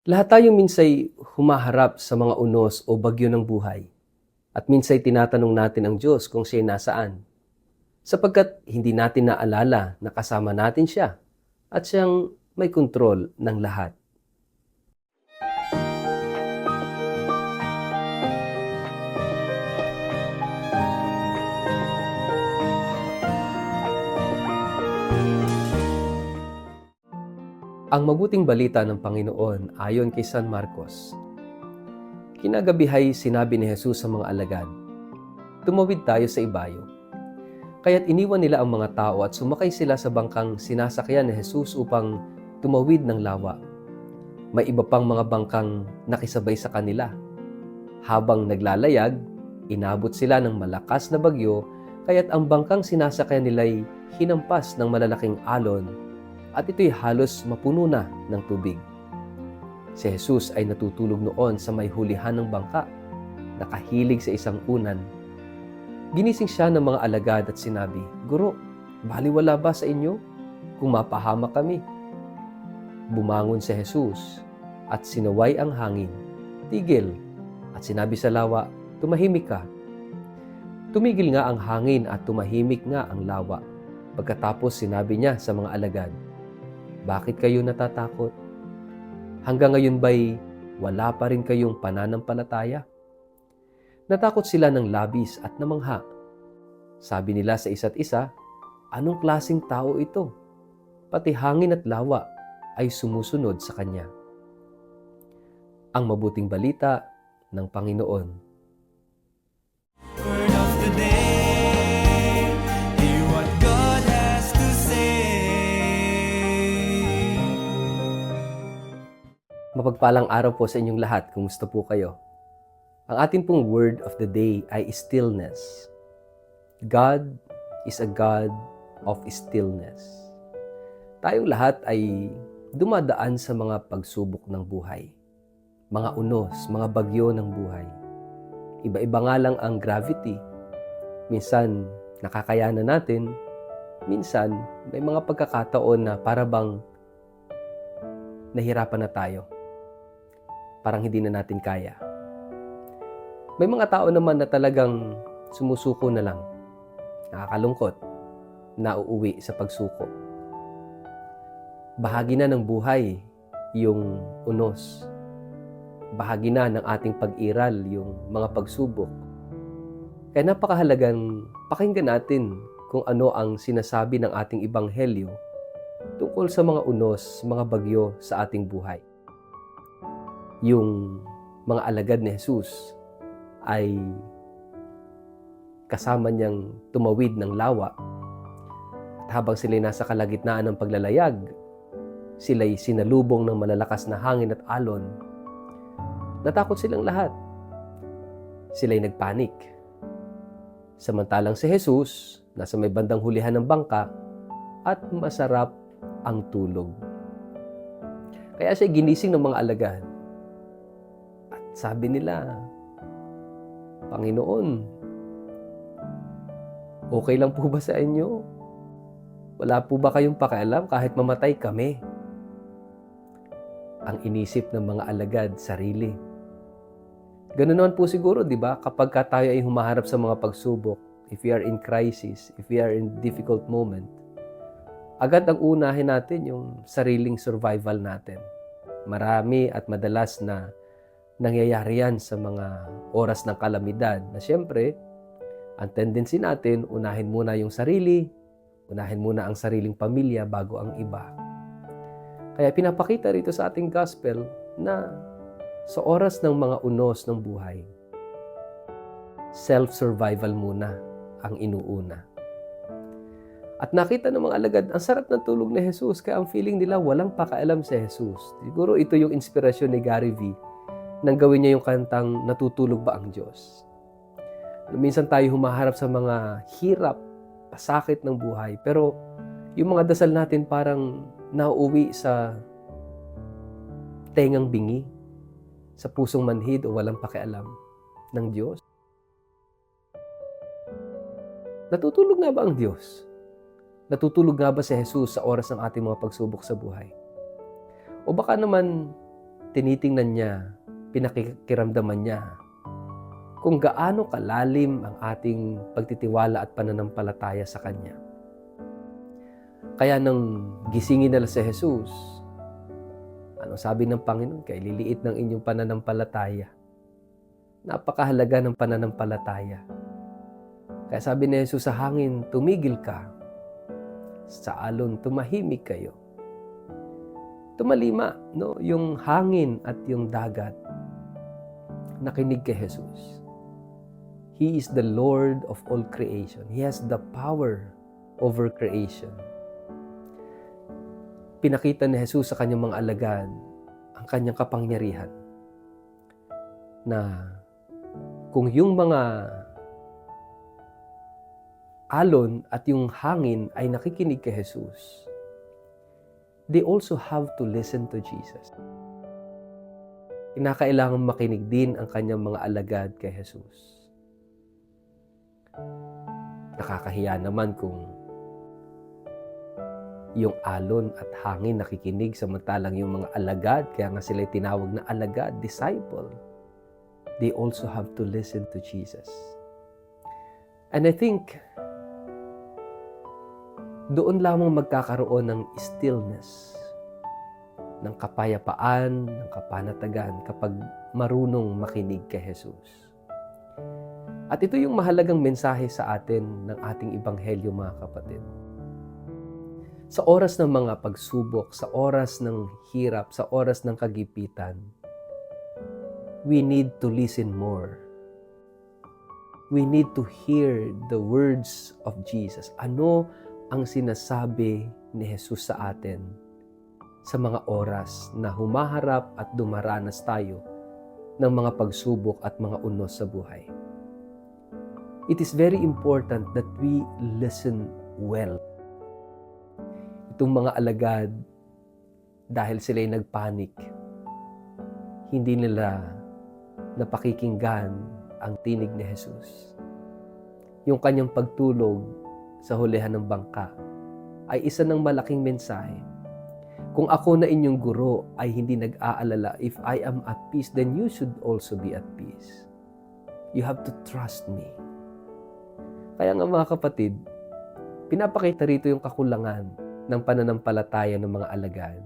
Lahat tayo minsay humaharap sa mga unos o bagyo ng buhay. At minsay tinatanong natin ang Diyos kung siya'y nasaan. Sapagkat hindi natin naalala na kasama natin siya at siyang may kontrol ng lahat. Ang mabuting balita ng Panginoon ayon kay San Marcos. Kinagabihay sinabi ni Jesus sa mga alagad, "Tumawid tayo sa ibayo." Kaya't iniwan nila ang mga tao at sumakay sila sa bangkang sinasakyan ni Jesus upang tumawid ng lawa. May iba pang mga bangkang nakisabay sa kanila. Habang naglalayag, inabot sila ng malakas na bagyo, kaya't ang bangkang sinasakyan nila'y hinampas ng malalaking alon at ito'y halos mapuno na ng tubig. Si Jesus ay natutulog noon sa may hulihan ng bangka, nakahilig sa isang unan. Ginising siya ng mga alagad at sinabi, "Guro, baliwala ba sa inyo kung mapahamak kami?" Bumangon si Jesus at sinaway ang hangin, "Tigil," at sinabi sa lawa, "Tumahimik ka." Tumigil nga ang hangin at tumahimik nga ang lawa. Pagkatapos sinabi niya sa mga alagad, "Bakit kayo natatakot? Hanggang ngayon ba'y wala pa rin kayong pananampalataya?" Natakot sila ng labis at namangha. Sabi nila sa isa't isa, "Anong klaseng tao ito? Pati hangin at lawa ay sumusunod sa kanya." Ang mabuting balita ng Panginoon. Word of the day, hear what God has to say. Mapagpalang araw po sa inyong lahat. Kumusta po kayo? Ang ating pong word of the day ay stillness. God is a God of stillness. Tayong lahat ay dumadaan sa mga pagsubok ng buhay. Mga unos, mga bagyo ng buhay. Iba-iba nga lang ang gravity. Minsan, nakakayanan natin. Minsan, may mga pagkakataon na para bang nahirapan na tayo. Parang hindi na natin kaya. May mga tao naman na talagang sumusuko na lang. Nakakalungkot. Nauuwi sa pagsuko. Bahagi na ng buhay yung unos. Bahagi na ng ating pag-iral yung mga pagsubok. Kaya napakahalagang pakinggan natin kung ano ang sinasabi ng ating ebanghelyo tungkol sa mga unos, mga bagyo sa ating buhay. Yung mga alagad ni Jesus ay kasama niyang tumawid ng lawa at habang sila'y nasa kalagitnaan ng paglalayag, sila'y sinalubong ng malalakas na hangin at alon. Natakot silang lahat. Sila'y nagpanik. Samantalang si Jesus nasa may bandang hulihan ng bangka at masarap ang tulog. Kaya siya ginising ng mga alagad. At sabi nila, "Panginoon, okay lang po ba sa inyo? Wala po ba kayong pakialam kahit mamatay kami?" Ang inisip ng mga alagad, sarili. Ganun naman po siguro, di ba? Kapag tayo ay humaharap sa mga pagsubok, if we are in crisis, if we are in difficult moment, agad ang unahin natin yung sariling survival natin. Marami at madalas na nangyayari yan sa mga oras ng kalamidad na siyempre, ang tendency natin, unahin muna yung sarili, unahin muna ang sariling pamilya bago ang iba. Kaya pinapakita rito sa ating gospel na sa oras ng mga unos ng buhay, self-survival muna ang inuuna. At nakita ng mga alagad, ang sarap ng tulog ni Jesus, kaya ang feeling nila walang pakialam si Jesus. Siguro ito yung inspirasyon ni Gary V nang gawin niya yung kantang "Natutulog ba ang Diyos?" Minsan tayo humaharap sa mga hirap, pasakit ng buhay, pero yung mga dasal natin parang nauuwi sa tengang bingi, sa pusong manhid o walang pakialam ng Diyos. Natutulog nga ba ang Diyos? Natutulog nga ba si Jesus sa oras ng ating mga pagsubok sa buhay? O baka naman tinitingnan niya, pinakikiramdaman niya kung gaano kalalim ang ating pagtitiwala at pananampalataya sa Kanya. Kaya nang gisingin nila si Jesus, ano sabi ng Panginoon? Kay liliit ng inyong pananampalataya. Napakahalaga ng pananampalataya. Kaya sabi ni Jesus sa hangin, tumigil ka. Sa alon, tumahimik kayo. Tumalima, no? Yung hangin at yung dagat. Nakinig kay Jesus. He is the Lord of all creation. He has the power over creation. Pinakita ni Jesus sa kanyang mga alagad ang kanyang kapangyarihan na kung yung mga alon at yung hangin ay nakikinig kay Jesus, they also have to listen to Jesus. Kinakailangan makinig din ang kanyang mga alagad kay Jesus. Nakakahiya naman kung yung alon at hangin nakikinig samantalang yung mga alagad, kaya nga sila tinawag na alagad, disciple, they also have to listen to Jesus. And I think doon lamang magkakaroon ng stillness, ng kapayapaan, ng kapanatagan kapag marunong makinig kay Jesus. At ito yung mahalagang mensahe sa atin ng ating ebanghelyo, mga kapatid. Sa oras ng mga pagsubok, sa oras ng hirap, sa oras ng kagipitan, we need to listen more. We need to hear the words of Jesus. Ano ang sinasabi ni Jesus sa atin sa mga oras na humaharap at dumaranas tayo ng mga pagsubok at mga unos sa buhay? It is very important that we listen well. Itong mga alagad, dahil sila'y nagpanik, hindi nila napakikinggan ang tinig ni Jesus. Yung kanyang pagtulog sa hulihan ng bangka ay isa ng malaking mensahe. Kung ako na inyong guro ay hindi nag-aalala, if I am at peace, then you should also be at peace. You have to trust me. Kaya nga mga kapatid, pinapakita rito yung kakulangan ng pananampalataya ng mga alagad.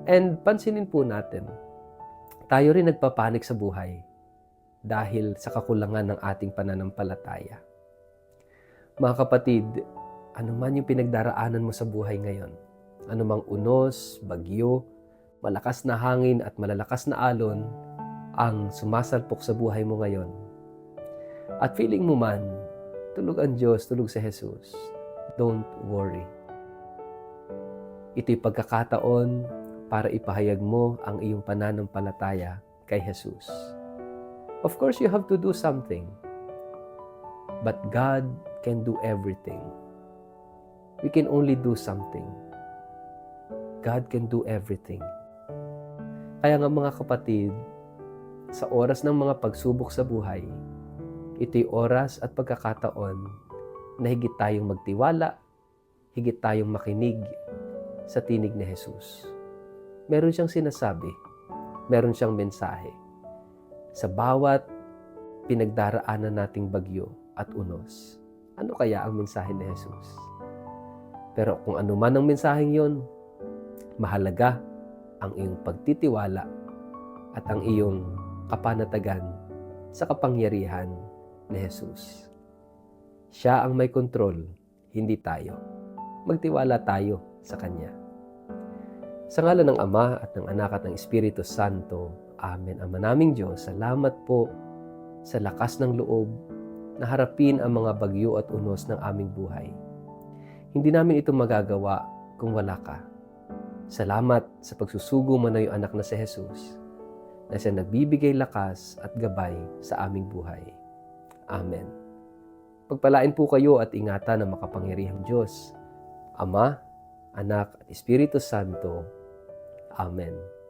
And pansinin po natin, tayo rin nagpapanik sa buhay dahil sa kakulangan ng ating pananampalataya. Mga kapatid, ano man yung pinagdaraanan mo sa buhay ngayon, anumang unos, bagyo, malakas na hangin at malalakas na alon ang sumasalpok sa buhay mo ngayon. At feeling mo man, tulog ang Diyos, tulog si Jesus, don't worry. Ito'y pagkakataon para ipahayag mo ang iyong pananampalataya kay Jesus. Of course, you have to do something. But God can do everything. We can only do something. God can do everything. Kaya nga mga kapatid, sa oras ng mga pagsubok sa buhay, ito'y oras at pagkakataon na higit tayong magtiwala, higit tayong makinig sa tinig ni Jesus. Meron siyang sinasabi, meron siyang mensahe. Sa bawat pinagdaraanan nating bagyo at unos, ano kaya ang mensahe ni Jesus? Pero kung ano man ang mensaheng yon, mahalaga ang iyong pagtitiwala at ang iyong kapanatagan sa kapangyarihan ni Jesus. Siya ang may kontrol, hindi tayo. Magtiwala tayo sa Kanya. Sa ngalan ng Ama at ng Anak at ng Espiritu Santo, Amen. Ama naming Diyos, salamat po sa lakas ng loob na harapin ang mga bagyo at unos ng aming buhay. Hindi namin ito magagawa kung wala ka. Salamat sa pagsusugo mo na iyong anak na si Jesus, na siya nagbibigay lakas at gabay sa aming buhay. Amen. Pagpalain po kayo at ingatan ng makapangyarihang Diyos, Ama, Anak at Espiritu Santo. Amen.